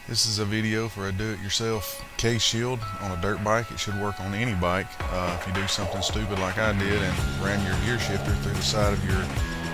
This is a video for a do-it-yourself case shield on a dirt bike. It should work on any bike. If you do something stupid like I did and ran your gear shifter through the side of your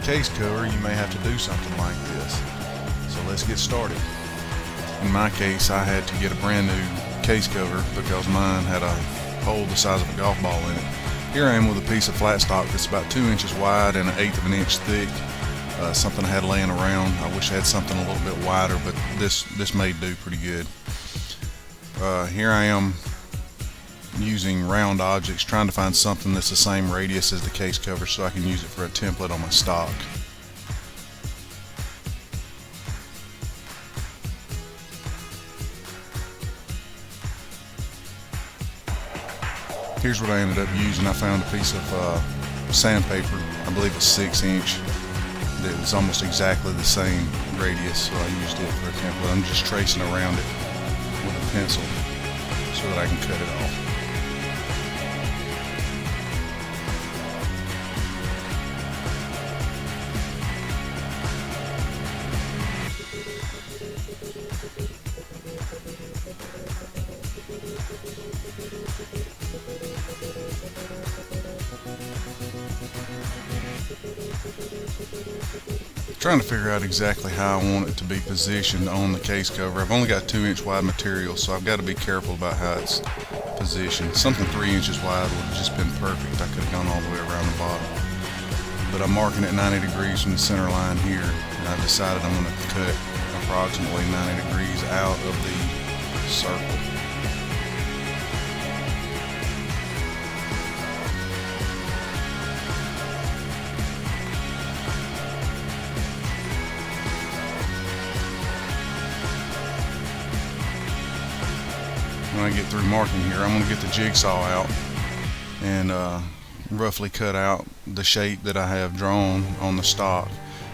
case cover, you may have to do something like this. So let's get started. In my case, I had to get a brand new case cover because mine had a hole the size of a golf ball in it. Here I am with a piece of flat stock that's about 2 inches wide and 1/8 of an inch thick. Something I had laying around. I wish I had something a little bit wider, but this may do pretty good. Here I am using round objects, trying to find something that's the same radius as the case cover so I can use it for a template on my stock. Here's what I ended up using. I found a piece of sandpaper, I believe it's 6 inch. It was almost exactly the same radius, so I used it for a template. I'm just tracing around it with a pencil so that I can cut it off. Trying to figure out exactly how I want it to be positioned on the case cover. I've only got 2 inch wide material, so I've got to be careful about how it's positioned. Something 3 inches wide would have just been perfect. I could have gone all the way around the bottom. But I'm marking it 90 degrees from the center line here, and I've decided I'm going to cut approximately 90 degrees out of the circle. When I get through marking here, I'm going to get the jigsaw out and roughly cut out the shape that I have drawn on the stock.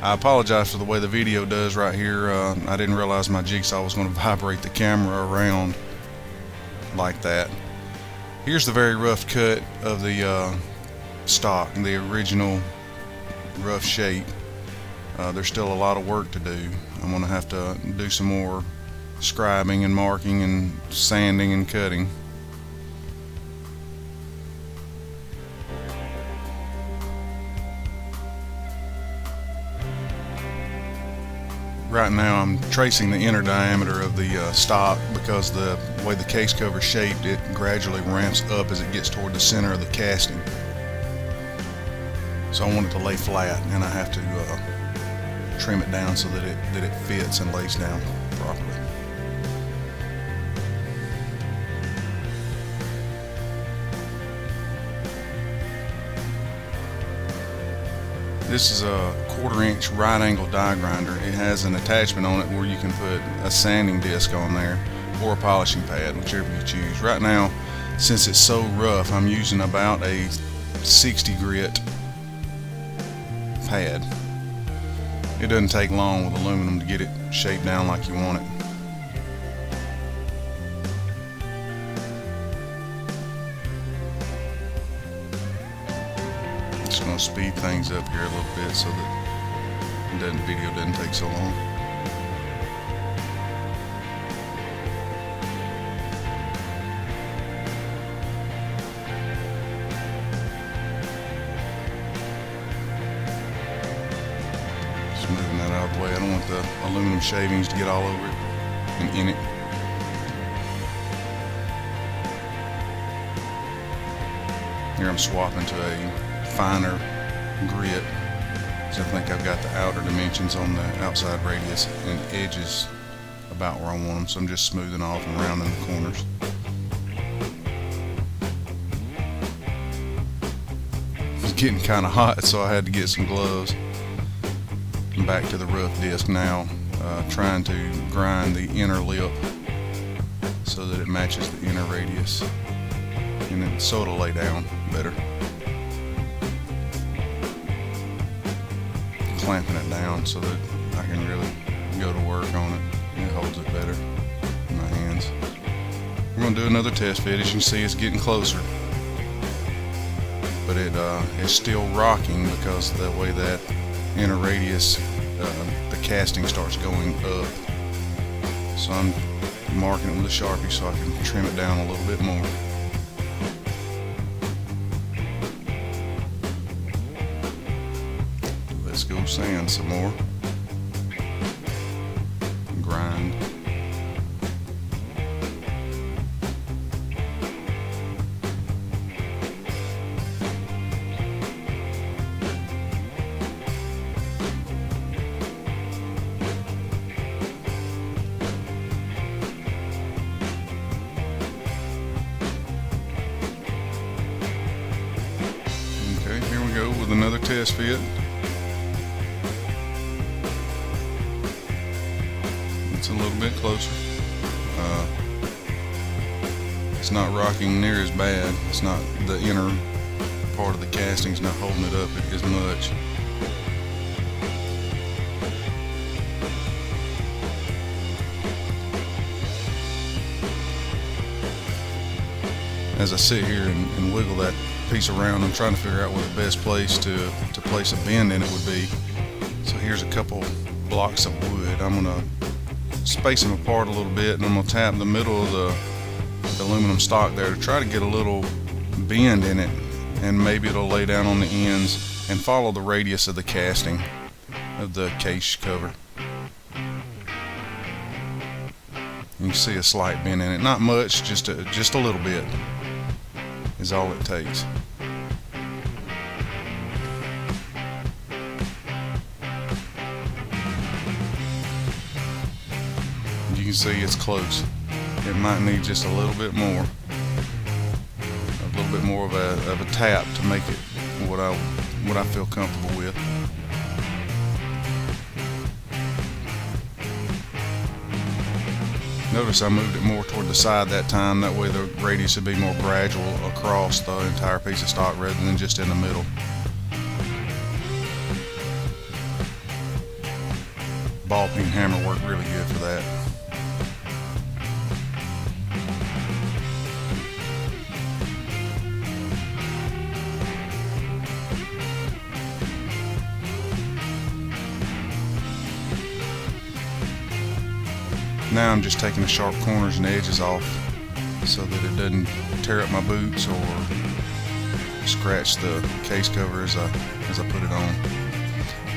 I apologize for the way the video does right here. I didn't realize my jigsaw was going to vibrate the camera around like that. Here's the very rough cut of the stock, the original rough shape. There's still a lot of work to do. I'm going to have to do some more scribing and marking and sanding and cutting. Right now I'm tracing the inner diameter of the stock because the way the case cover is shaped, it gradually ramps up as it gets toward the center of the casting. So I want it to lay flat, and I have to trim it down so that it fits and lays down properly. This is a 1/4 inch right angle die grinder. It has an attachment on it where you can put a sanding disc on there or a polishing pad, whichever you choose. Right now, since it's so rough, I'm using about a 60 grit pad. It doesn't take long with aluminum to get it shaped down like you want it. Just going to speed things up here a little bit so that the video doesn't take so long. Just moving that out of the way. I don't want the aluminum shavings to get all over it and in it. Here I'm swapping to a finer grit, so I think I've got the outer dimensions on the outside radius and edges about where I want them, so I'm just smoothing off and rounding the corners. It's getting kind of hot, so I had to get some gloves. I'm back to the rough disc now, trying to grind the inner lip so that it matches the inner radius, and then so it'll lay down better. Clamping it down so that I can really go to work on it. It holds it better in my hands. We're going to do another test fit. As you can see, it's getting closer, but it is still rocking because of the way that inner radius, the casting starts going up. So I'm marking it with a Sharpie so I can trim it down a little bit more. Let's go sand some more. Grind. Okay, here we go with another test fit. It's a little bit closer. It's not rocking near as bad. It's not, the inner part of the casting's not holding it up as much. As I sit here and wiggle that piece around, I'm trying to figure out where the best place to place a bend in it would be. So here's a couple blocks of wood. I'm gonna space them apart a little bit, and I'm gonna tap the middle of the aluminum stock there to try to get a little bend in it, and maybe it'll lay down on the ends and follow the radius of the casting of the case cover. You can see a slight bend in it, not much, just a little bit is all it takes. You can see it's close. It might need just a little bit more of a tap to make it what I feel comfortable with. Notice I moved it more toward the side that time. That way the radius would be more gradual across the entire piece of stock rather than just in the middle. Ball peen hammer worked really good for that. Now I'm just taking the sharp corners and edges off so that it doesn't tear up my boots or scratch the case cover as I put it on.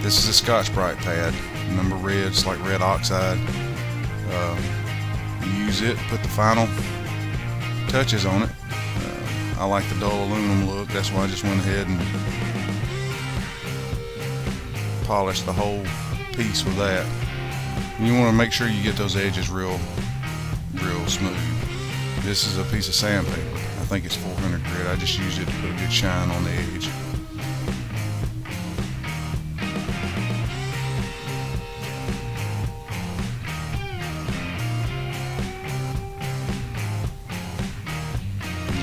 This is a Scotch-Brite pad, number red, it's like red oxide. You use it, put the final touches on it. I like the dull aluminum look, that's why I just went ahead and polished the whole piece with that. You want to make sure you get those edges real smooth. This is a piece of sandpaper. I think it's 400 grit. I just used it to put a good shine on the edge.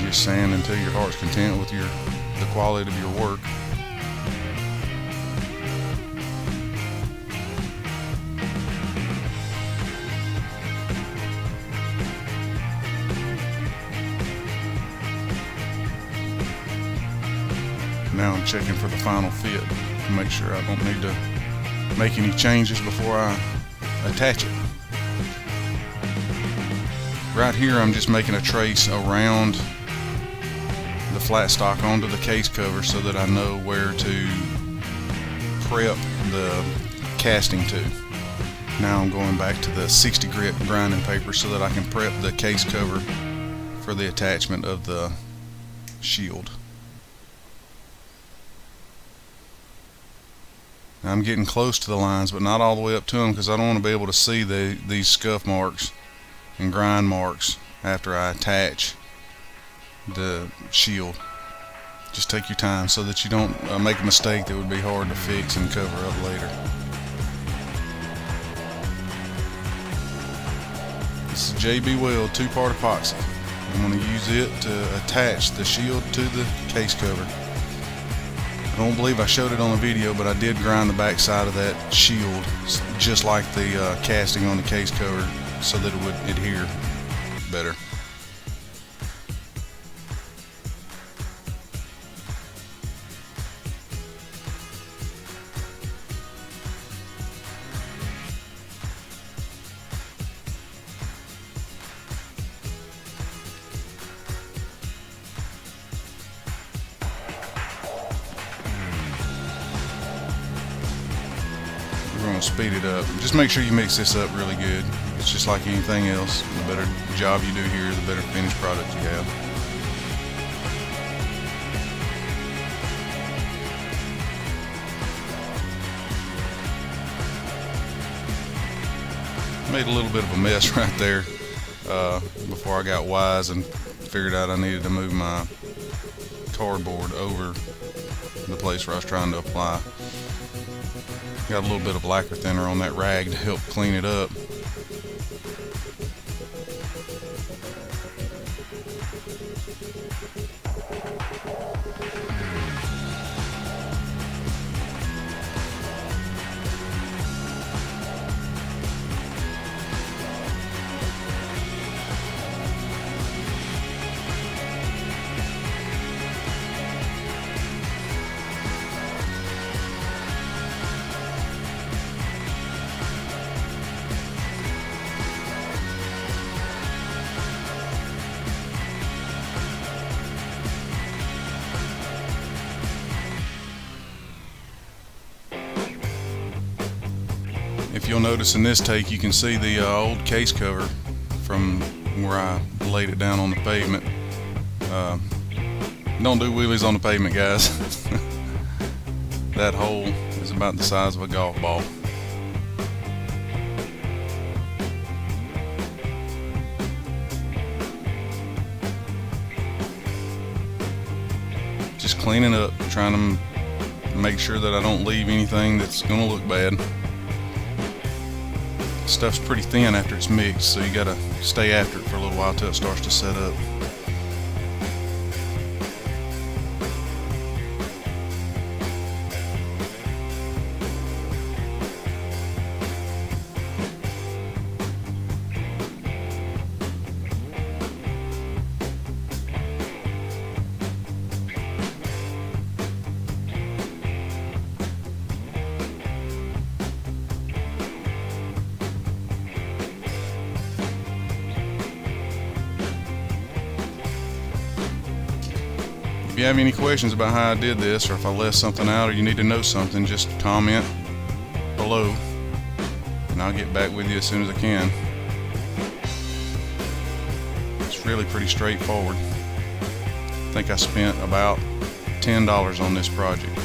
You just sand until your heart's content with the quality of your work. Now I'm checking for the final fit to make sure I don't need to make any changes before I attach it. Right here I'm just making a trace around the flat stock onto the case cover so that I know where to prep the casting to. Now I'm going back to the 60 grit grinding paper so that I can prep the case cover for the attachment of the shield. Now I'm getting close to the lines, but not all the way up to them because I don't want to be able to see these scuff marks and grind marks after I attach the shield. Just take your time so that you don't make a mistake that would be hard to fix and cover up later. This is JB Weld 2-part epoxy. I'm going to use it to attach the shield to the case cover. I don't believe I showed it on the video, but I did grind the back side of that shield just like the casting on the case cover so that it would adhere better. going to speed it up. Just make sure you mix this up really good. It's just like anything else. The better job you do here, the better finished product you have. Made a little bit of a mess right there before I got wise and figured out I needed to move my cardboard over the place where I was trying to apply. Got a little bit of lacquer thinner on that rag to help clean it up. If you'll notice in this take, you can see the old case cover from where I laid it down on the pavement. Don't do wheelies on the pavement, guys. That hole is about the size of a golf ball. Just cleaning up, trying to make sure that I don't leave anything that's going to look bad. Stuff's pretty thin after it's mixed, so you gotta stay after it for a little while till it starts to set up. If you have any questions about how I did this, or if I left something out, or you need to know something, just comment below and I'll get back with you as soon as I can. It's really pretty straightforward. I think I spent about $10 on this project.